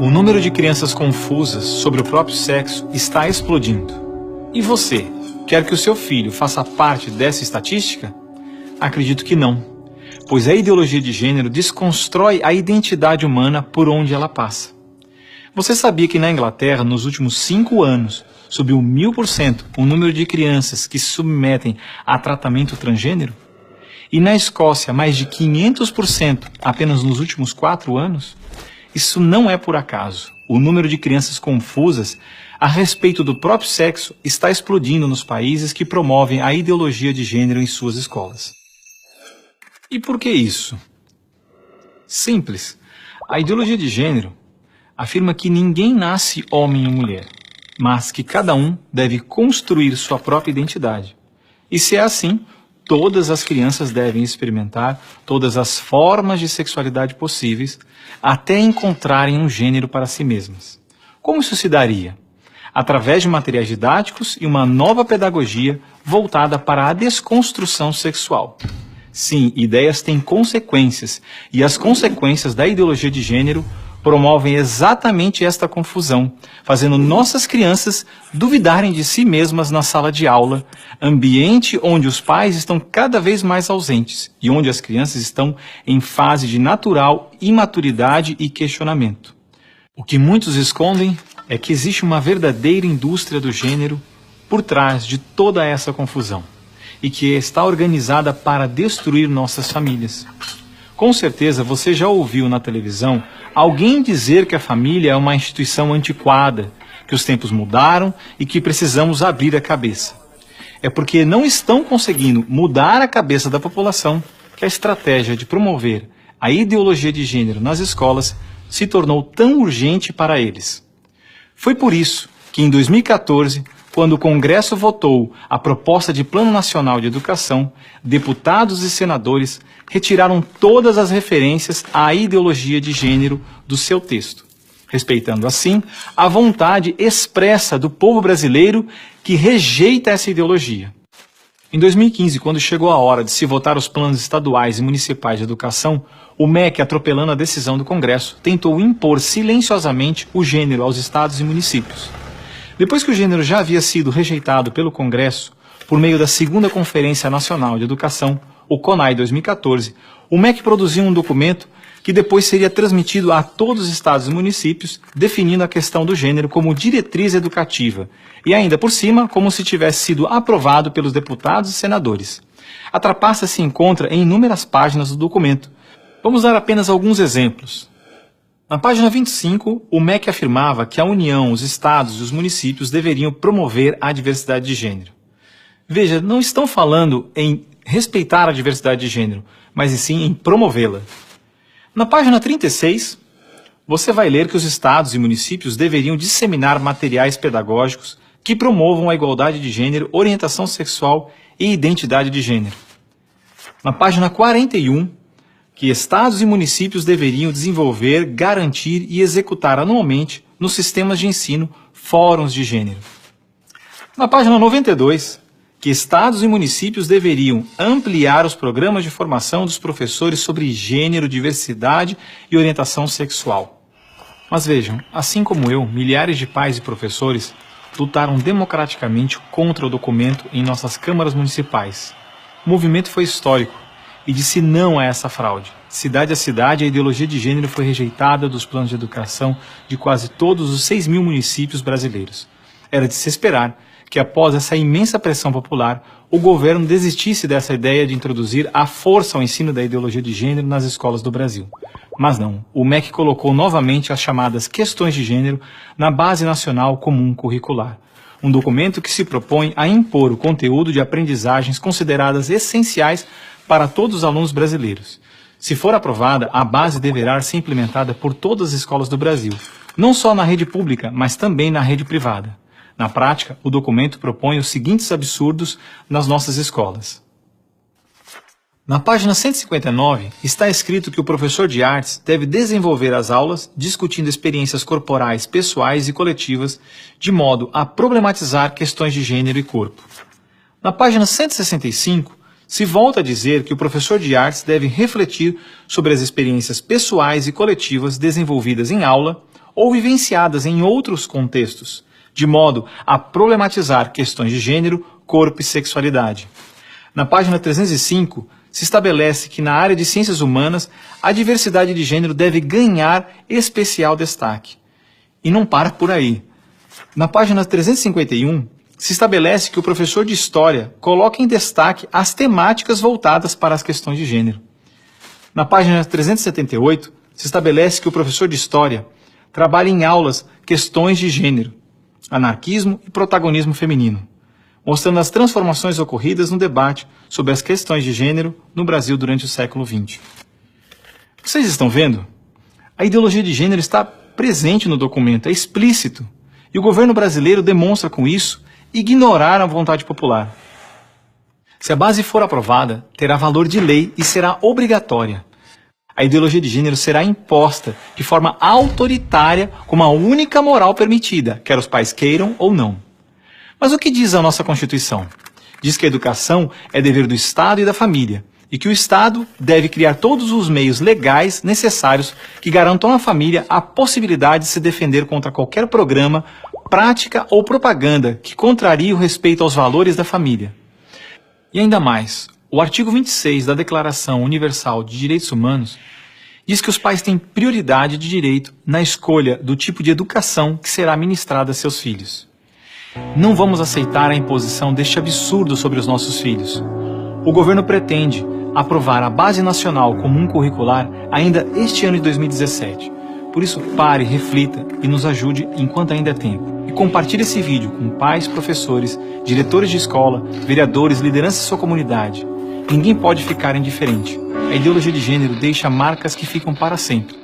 O número de crianças confusas sobre o próprio sexo está explodindo. E você, quer que o seu filho faça parte dessa estatística? Acredito que não, pois a ideologia de gênero desconstrói a identidade humana por onde ela passa. Você sabia que na Inglaterra, nos últimos 5 anos, subiu 1000% o número de crianças que se submetem a tratamento transgênero? E na Escócia, mais de 500% apenas nos últimos 4 anos? Isso não é por acaso. O número de crianças confusas a respeito do próprio sexo está explodindo nos países que promovem a ideologia de gênero em suas escolas. E por que isso? Simples. A ideologia de gênero afirma que ninguém nasce homem ou mulher, mas que cada um deve construir sua própria identidade. E se é assim, todas as crianças devem experimentar todas as formas de sexualidade possíveis até encontrarem um gênero para si mesmas. Como isso se daria? Através de materiais didáticos e uma nova pedagogia voltada para a desconstrução sexual. Sim, ideias têm consequências, e as consequências da ideologia de gênero promovem exatamente esta confusão, fazendo nossas crianças duvidarem de si mesmas na sala de aula, ambiente onde os pais estão cada vez mais ausentes e onde as crianças estão em fase de natural imaturidade e questionamento. O que muitos escondem é que existe uma verdadeira indústria do gênero por trás de toda essa confusão e que está organizada para destruir nossas famílias. Com certeza você já ouviu na televisão alguém dizer que a família é uma instituição antiquada, que os tempos mudaram e que precisamos abrir a cabeça. É porque não estão conseguindo mudar a cabeça da população que a estratégia de promover a ideologia de gênero nas escolas se tornou tão urgente para eles. Foi por isso que em 2014, quando o Congresso votou a proposta de Plano Nacional de Educação, deputados e senadores retiraram todas as referências à ideologia de gênero do seu texto, respeitando assim a vontade expressa do povo brasileiro que rejeita essa ideologia. Em 2015, quando chegou a hora de se votar os planos estaduais e municipais de educação, o MEC, atropelando a decisão do Congresso, tentou impor silenciosamente o gênero aos estados e municípios. Depois que o gênero já havia sido rejeitado pelo Congresso, por meio da segunda Conferência Nacional de Educação, o CONAE 2014, o MEC produziu um documento que depois seria transmitido a todos os estados e municípios, definindo a questão do gênero como diretriz educativa, e ainda por cima, como se tivesse sido aprovado pelos deputados e senadores. A trapaça se encontra em inúmeras páginas do documento. Vamos dar apenas alguns exemplos. Na página 25, o MEC afirmava que a União, os estados e os municípios deveriam promover a diversidade de gênero. Veja, não estão falando em respeitar a diversidade de gênero, mas sim em promovê-la. Na página 36, você vai ler que os estados e municípios deveriam disseminar materiais pedagógicos que promovam a igualdade de gênero, orientação sexual e identidade de gênero. Na página 41, que estados e municípios deveriam desenvolver, garantir e executar anualmente nos sistemas de ensino fóruns de gênero. Na página 92, que estados e municípios deveriam ampliar os programas de formação dos professores sobre gênero, diversidade e orientação sexual. Mas vejam, assim como eu, milhares de pais e professores lutaram democraticamente contra o documento em nossas câmaras municipais. O movimento foi histórico e disse não a essa fraude. Cidade a cidade, a ideologia de gênero foi rejeitada dos planos de educação de quase todos os 6.000 municípios brasileiros. Era de se esperar que após essa imensa pressão popular, o governo desistisse dessa ideia de introduzir à força o ensino da ideologia de gênero nas escolas do Brasil. Mas não, o MEC colocou novamente as chamadas questões de gênero na Base Nacional Comum Curricular, um documento que se propõe a impor o conteúdo de aprendizagens consideradas essenciais para todos os alunos brasileiros. Se for aprovada, a base deverá ser implementada por todas as escolas do Brasil, não só na rede pública, mas também na rede privada. Na prática, o documento propõe os seguintes absurdos nas nossas escolas. Na página 159, está escrito que o professor de artes deve desenvolver as aulas discutindo experiências corporais, pessoais e coletivas, de modo a problematizar questões de gênero e corpo. Na página 165, se volta a dizer que o professor de artes deve refletir sobre as experiências pessoais e coletivas desenvolvidas em aula ou vivenciadas em outros contextos, de modo a problematizar questões de gênero, corpo e sexualidade. Na página 305, se estabelece que na área de ciências humanas, a diversidade de gênero deve ganhar especial destaque. E não para por aí. Na página 351, se estabelece que o professor de História coloque em destaque as temáticas voltadas para as questões de gênero. Na página 378, se estabelece que o professor de História trabalhe em aulas questões de gênero, anarquismo e protagonismo feminino, mostrando as transformações ocorridas no debate sobre as questões de gênero no Brasil durante o século XX. Vocês estão vendo? A ideologia de gênero está presente no documento, é explícito, e o governo brasileiro demonstra com isso ignorar a vontade popular. Se a base for aprovada, terá valor de lei e será obrigatória. A ideologia de gênero será imposta de forma autoritária como a única moral permitida, quer os pais queiram ou não. Mas o que diz a nossa Constituição? Diz que a educação é dever do Estado e da família, e que o Estado deve criar todos os meios legais necessários que garantam à família a possibilidade de se defender contra qualquer programa, prática ou propaganda que contrarie o respeito aos valores da família. E ainda mais, o artigo 26 da Declaração Universal de Direitos Humanos diz que os pais têm prioridade de direito na escolha do tipo de educação que será ministrada a seus filhos. Não vamos aceitar a imposição deste absurdo sobre os nossos filhos. O governo pretende aprovar a Base Nacional Comum Curricular ainda este ano de 2017. Por isso, pare, reflita e nos ajude enquanto ainda é tempo. E compartilhe esse vídeo com pais, professores, diretores de escola, vereadores, lideranças de sua comunidade. Ninguém pode ficar indiferente. A ideologia de gênero deixa marcas que ficam para sempre.